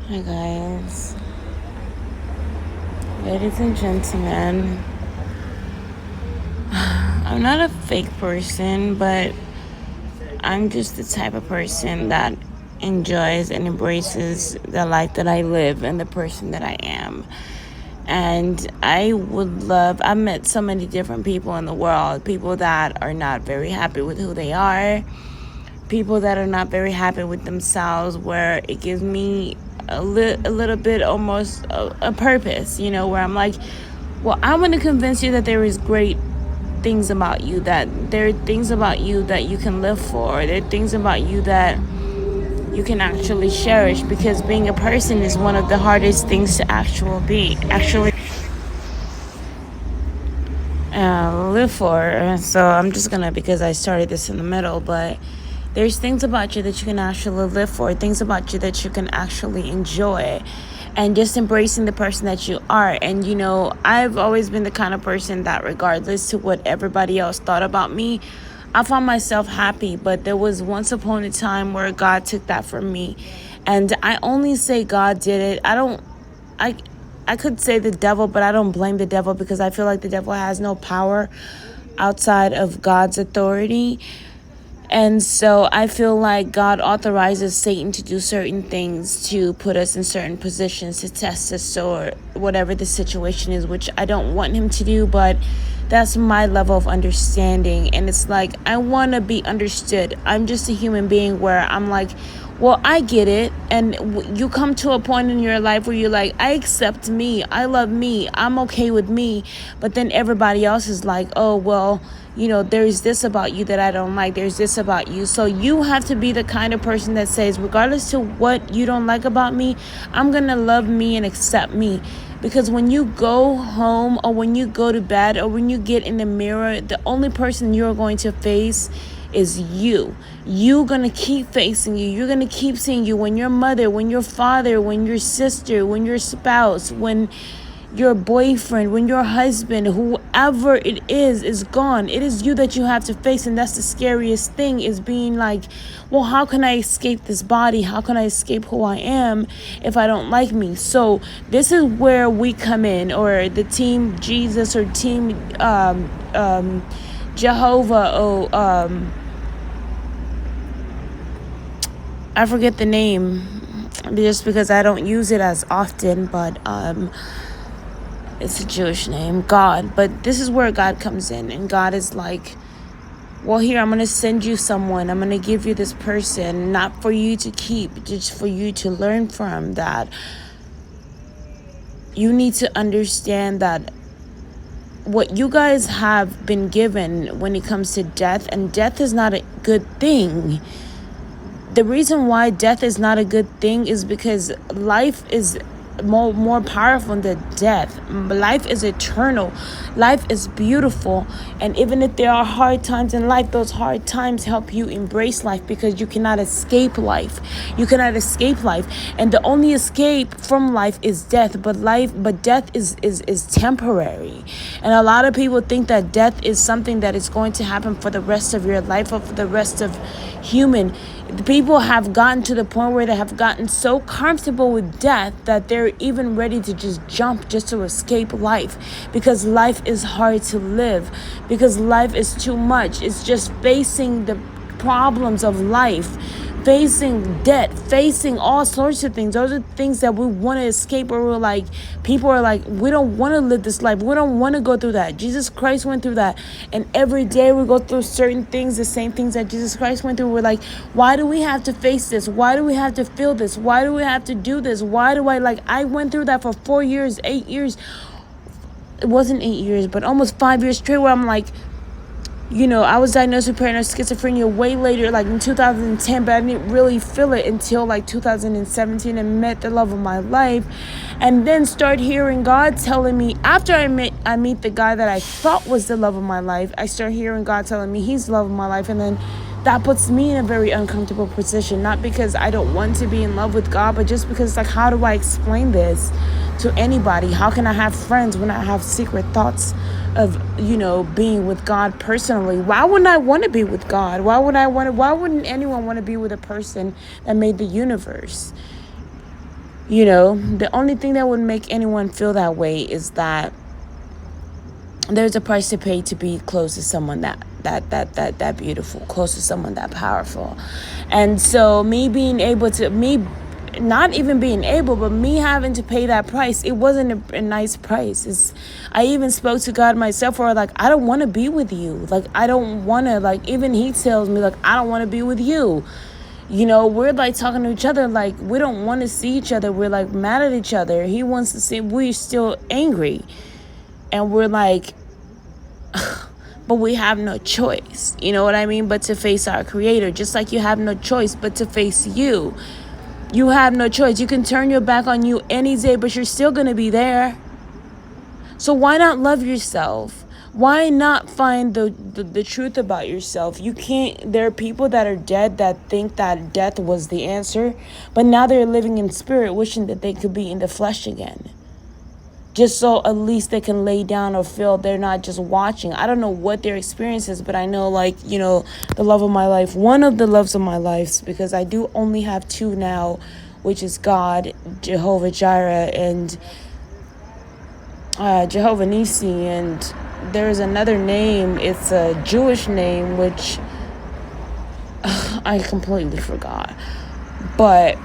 Hi guys, ladies and gentlemen. I'm not a fake person, but I'm just the type of person that enjoys and embraces the life that I live and the person that I am. And I've met so many different people in the world, people that are not very happy with who they are, people that are not very happy with themselves, where it gives me a little bit almost a purpose, where I'm like, well, I want to convince you that there is great things about you, that there are things about you that you can live for. There are things about you that you can actually cherish, because being a person is one of the hardest things to actually live for. So I'm just gonna, because I started this in the middle, but there's things about you that you can actually live for, things about you that you can actually enjoy, and just embracing the person that you are. And I've always been the kind of person that, regardless to what everybody else thought about me, I found myself happy. But there was once upon a time where God took that from me, and I only say God did it. I could say the devil, but I don't blame the devil, because I feel like the devil has no power outside of God's authority. And so I feel like God authorizes Satan to do certain things, to put us in certain positions, to test us, or whatever the situation is, which I don't want him to do, but that's my level of understanding. And it's like, I want to be understood. I'm just a human being where I'm like, well, I get it. And you come to a point in your life where you're like, I accept me, I love me, I'm okay with me. But then everybody else is like, oh, well, there's this about you that I don't like. There's this about you. So you have to be the kind of person that says, regardless to what you don't like about me, I'm going to love me and accept me. Because when you go home, or when you go to bed, or when you get in the mirror, the only person you're going to face is you. You're going to keep facing you. You're going to keep seeing you when your mother, when your father, when your sister, when your spouse, when your boyfriend, when your husband, whoever it is gone. It is you that you have to face. And that's the scariest thing, is being like, well, how can I escape this body? How can I escape who I am if I don't like me? So this is where we come in, or the team Jesus, or team Jehovah, I forget the name, just because I don't use it as often, but it's a Jewish name, God. But this is where God comes in, and God is like, well, here, I'm going to send you someone. I'm going to give you this person, not for you to keep, just for you to learn from. That you need to understand that what you guys have been given when it comes to death, and death is not a good thing. The reason why death is not a good thing is because life is more powerful than death. Life is eternal. Life is beautiful. And even if there are hard times in life, those hard times help you embrace life, because you cannot escape life. You cannot escape life. And the only escape from life is death. But death is temporary. And a lot of people think that death is something that is going to happen for the rest of your life, or for the rest of human. People have gotten to the point where they have gotten so comfortable with death that they're even ready to just jump just to escape life, because life is hard to live, because life is too much. It's just facing the problems of life, facing debt, facing all sorts of things. Those are things that we want to escape, or we're like, people are like, we don't want to live this life. We don't want to go through that. Jesus Christ went through that. And every day we go through certain things, the same things that Jesus Christ went through. We're like, why do we have to face this? Why do we have to feel this? Why do we have to do this? I went through that for 4 years, 8 years. It wasn't 8 years, but almost 5 years straight, where I'm like, I was diagnosed with paranoid schizophrenia way later, like in 2010, but I didn't really feel it until like 2017, and met the love of my life. And then start hearing God telling me, after I meet the guy that I thought was the love of my life, I start hearing God telling me he's the love of my life. And then that puts me in a very uncomfortable position, not because I don't want to be in love with God, but just because, like, how do I explain this to anybody? How can I have friends when I have secret thoughts of, being with God personally? Why wouldn't I want to be with God? Why wouldn't anyone want to be with a person that made the universe? The only thing that would make anyone feel that way is that there's a price to pay to be close to someone that beautiful, close to someone that powerful. And so me not even being able, but me having to pay that price, it wasn't a nice price. I even spoke to God myself, where like, I don't want to be with you. Like, I don't want to, like, even he tells me, like, I don't want to be with you. We're like talking to each other, like, we don't want to see each other. We're like mad at each other. He wants to see, we're still angry. And we're like, but we have no choice. You know what I mean? But to face our Creator, just like you have no choice but to face you. You have no choice. You can turn your back on you any day, but you're still going to be there. So why not love yourself? Why not find the truth about yourself? There are people that are dead that think that death was the answer, but now they're living in spirit, wishing that they could be in the flesh again. Just so at least they can lay down or feel they're not just watching. I don't know what their experience is, but I know, like, the love of my life, one of the loves of my life, because I do only have two now, which is God, Jehovah Jireh, and Jehovah Nissi. And there's another name. It's a Jewish name, which I completely forgot. But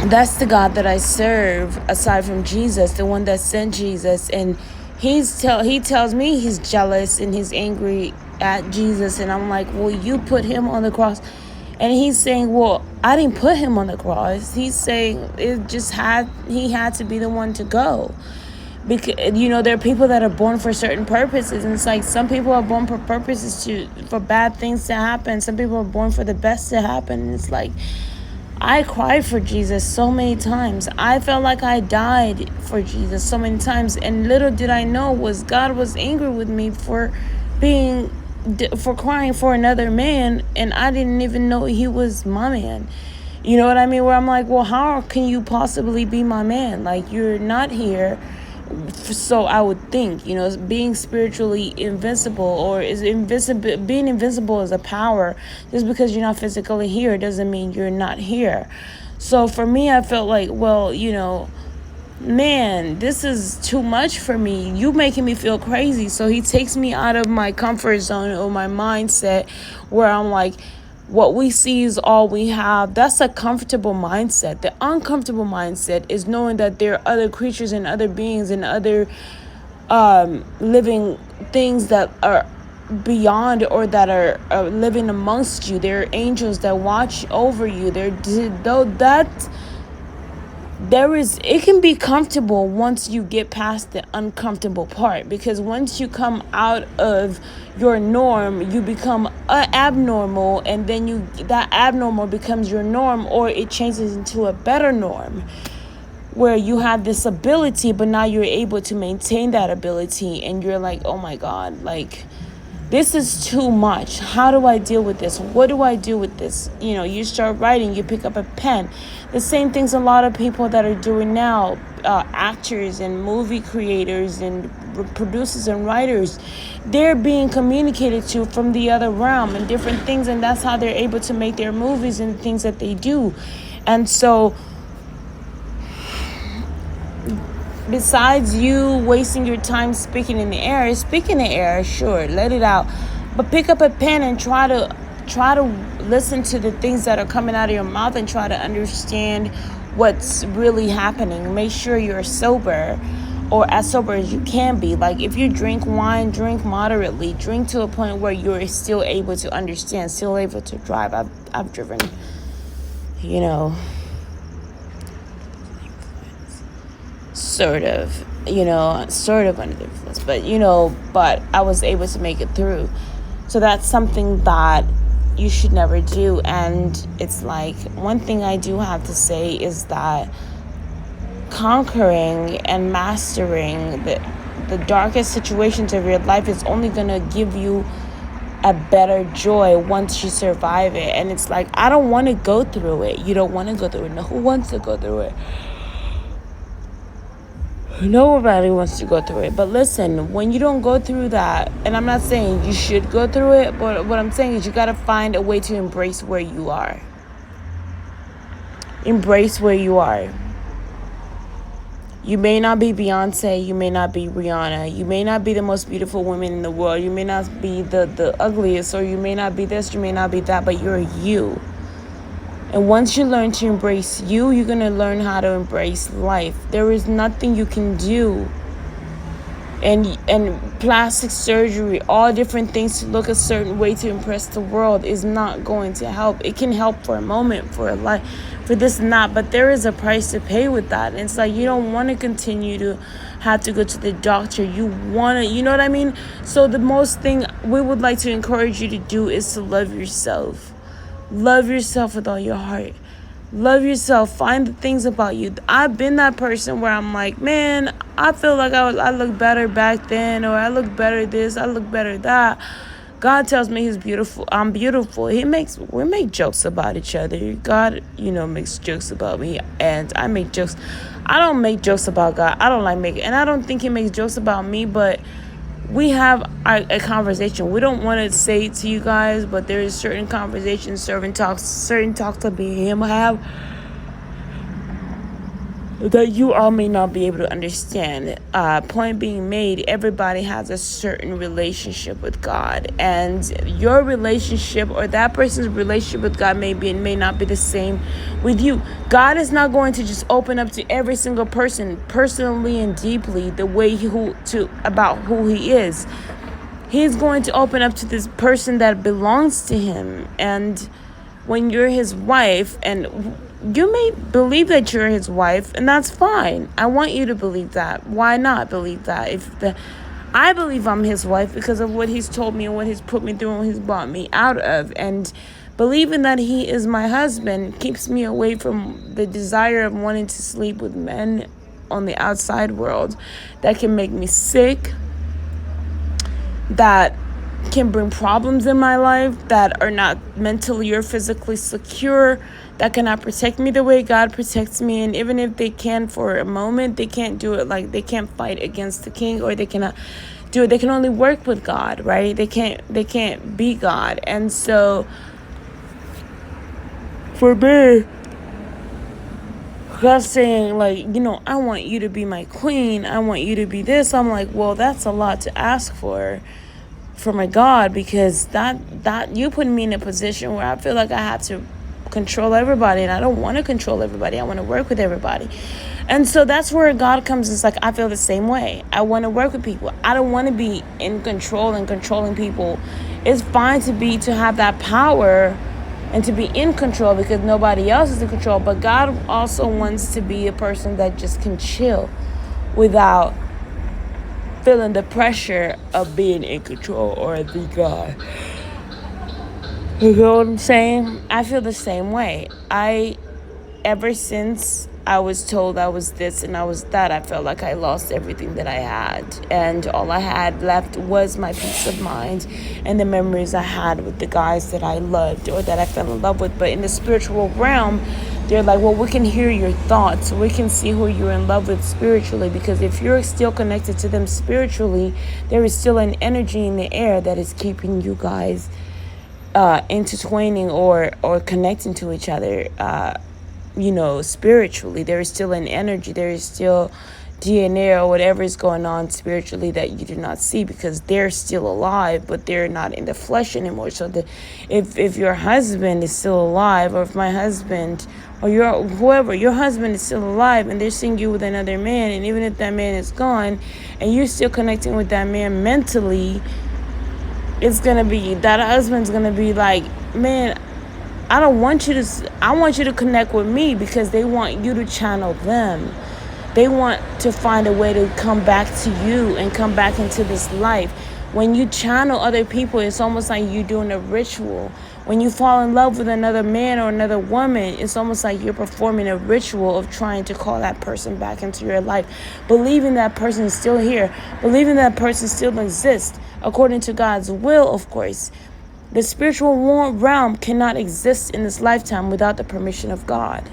that's the God that I serve, aside from Jesus, the one that sent Jesus. And he tells me he's jealous and he's angry at Jesus. And I'm like, well, you put him on the cross. And he's saying, well, I didn't put him on the cross. He's saying he had to be the one to go. Because, there are people that are born for certain purposes. And it's like, some people are born for purposes for bad things to happen. Some people are born for the best to happen. And it's like, I cried for Jesus so many times. I felt like I died for Jesus so many times. And little did I know God was angry with me for crying for another man. And I didn't even know he was my man. You know what I mean? Where I'm like, well, how can you possibly be my man? Like, you're not here. So I would think, being spiritually invincible, or being invincible is a power. Just because you're not physically here doesn't mean you're not here. So for me, I felt like, well, man, this is too much for me. You making me feel crazy. So he takes me out of my comfort zone or my mindset, where I'm like, what we see is all we have. That's a comfortable mindset. The uncomfortable mindset is knowing that there are other creatures and other beings and other living things that are beyond, or that are living amongst you. There are angels that watch over you. It can be comfortable once you get past the uncomfortable part, because once you come out of your norm, you become abnormal, and then that abnormal becomes your norm, or it changes into a better norm, where you have this ability, but now you're able to maintain that ability, and you're like, oh my God, like, this is too much. How do I deal with this? What do I do with this? You start writing, you pick up a pen. The same things a lot of people that are doing now, actors and movie creators and producers and writers, they're being communicated to from the other realm and different things. And that's how they're able to make their movies and things that they do. And so, besides you wasting your time speaking in the air, sure, let it out, but pick up a pen and try to listen to the things that are coming out of your mouth, and try to understand what's really happening. Make sure you're sober, or as sober as you can be. Like, if you drink wine, drink moderately, drink to a point where you're still able to understand, still able to drive. I've driven, sort of under the influence, but I was able to make it through. So that's something that you should never do. And it's like, one thing I do have to say is that conquering and mastering the darkest situations of your life is only going to give you a better joy once you survive it. And it's like, I don't want to go through it. You don't want to go through it. No, who wants to go through it? Nobody wants to go through it. But listen, when you don't go through that, and I'm not saying you should go through it, but what I'm saying is you got to find a way to embrace where you are. Embrace where you are. You may not be Beyonce, you may not be Rihanna, you may not be the most beautiful woman in the world, you may not be the ugliest, or you may not be this, you may not be that, but you're you. And once you learn to embrace you, you're going to learn how to embrace life. There is nothing you can do. And plastic surgery, all different things to look a certain way to impress the world is not going to help. It can help for a moment, for a life, for this and that, but there is a price to pay with that. And it's like you don't want to continue to have to go to the doctor. You want to, you know what I mean? So the most thing we would like to encourage you to do is to love yourself. Love yourself with all your heart. Love yourself. Find the things about you. I've been that person where I'm like, man, I feel like I look better back then, or I look better this, I look better that. God tells me he's beautiful. I'm beautiful. We make jokes about each other. God, makes jokes about me, and I make jokes. I don't make jokes about God. I don't like making, and I don't think he makes jokes about me, but we have a conversation. We don't want to say it to you guys, but there is certain conversations, certain talks that me and him have that you all may not be able to understand. Point being made, everybody has a certain relationship with God, and your relationship or that person's relationship with God may not be the same with you. God is not going to just open up to every single person personally and deeply the way about who he is. He's going to open up to this person that belongs to him. And when you're his wife, and you may believe that you're his wife, and that's fine. I want you to believe that. Why not believe that? I believe I'm his wife because of what he's told me and what he's put me through and what he's brought me out of. And believing that he is my husband keeps me away from the desire of wanting to sleep with men on the outside world that can make me sick, that can bring problems in my life, that are not mentally or physically secure, that cannot protect me the way God protects me. And even if they can for a moment, they can't do it. Like, they can't fight against the king, or they cannot do it. They can only work with God, right? They can't be God. And so for me, God saying, like, I want you to be my queen, I want you to be this, I'm like, well, that's a lot to ask for my God, because that you put me in a position where I feel like I have to control everybody, and I don't want to control everybody. I want to work with everybody. And so that's where God comes. It's like, I feel the same way. I want to work with people. I don't want to be in control and controlling people. It's fine to have that power and to be in control because nobody else is in control. But God also wants to be a person that just can chill without feeling the pressure of being in control or the God. You know what I'm saying? I feel the same way. Ever since I was told I was this and I was that, I felt like I lost everything that I had. And all I had left was my peace of mind and the memories I had with the guys that I loved or that I fell in love with. But in the spiritual realm, they're like, well, we can hear your thoughts. We can see who you're in love with spiritually, because if you're still connected to them spiritually, there is still an energy in the air that is keeping you guys intertwining or connecting to each other, spiritually. There is still an energy. There is still DNA or whatever is going on spiritually that you do not see, because they're still alive, but they're not in the flesh anymore. So if your husband is still alive, or if my husband or your husband is still alive and they're seeing you with another man, and even if that man is gone and you're still connecting with that man mentally, it's gonna be, that husband's gonna be like, man, I want you to connect with me, because they want you to channel them. They want to find a way to come back to you and come back into this life. When you channel other people, it's almost like you're doing a ritual. When you fall in love with another man or another woman, it's almost like you're performing a ritual of trying to call that person back into your life, believing that person is still here, believing that person still exists according to God's will, of course. The spiritual realm cannot exist in this lifetime without the permission of God.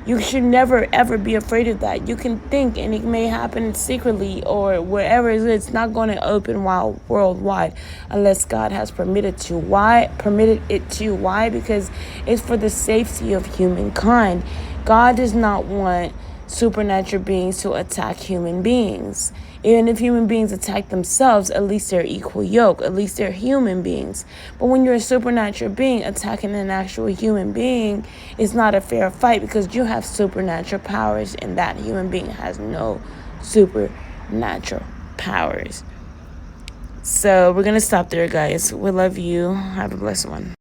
You should never, ever be afraid of that. You can think, and it may happen secretly or wherever it is. It's not going to open worldwide unless God has permitted it to. Why? Because it's for the safety of humankind. God does not want supernatural beings to attack human beings. Even if human beings attack themselves, at least they're equal yoke. At least they're human beings. But when you're a supernatural being attacking an actual human being, it's not a fair fight because you have supernatural powers and that human being has no supernatural powers. So we're going to stop there, guys. We love you. Have a blessed one.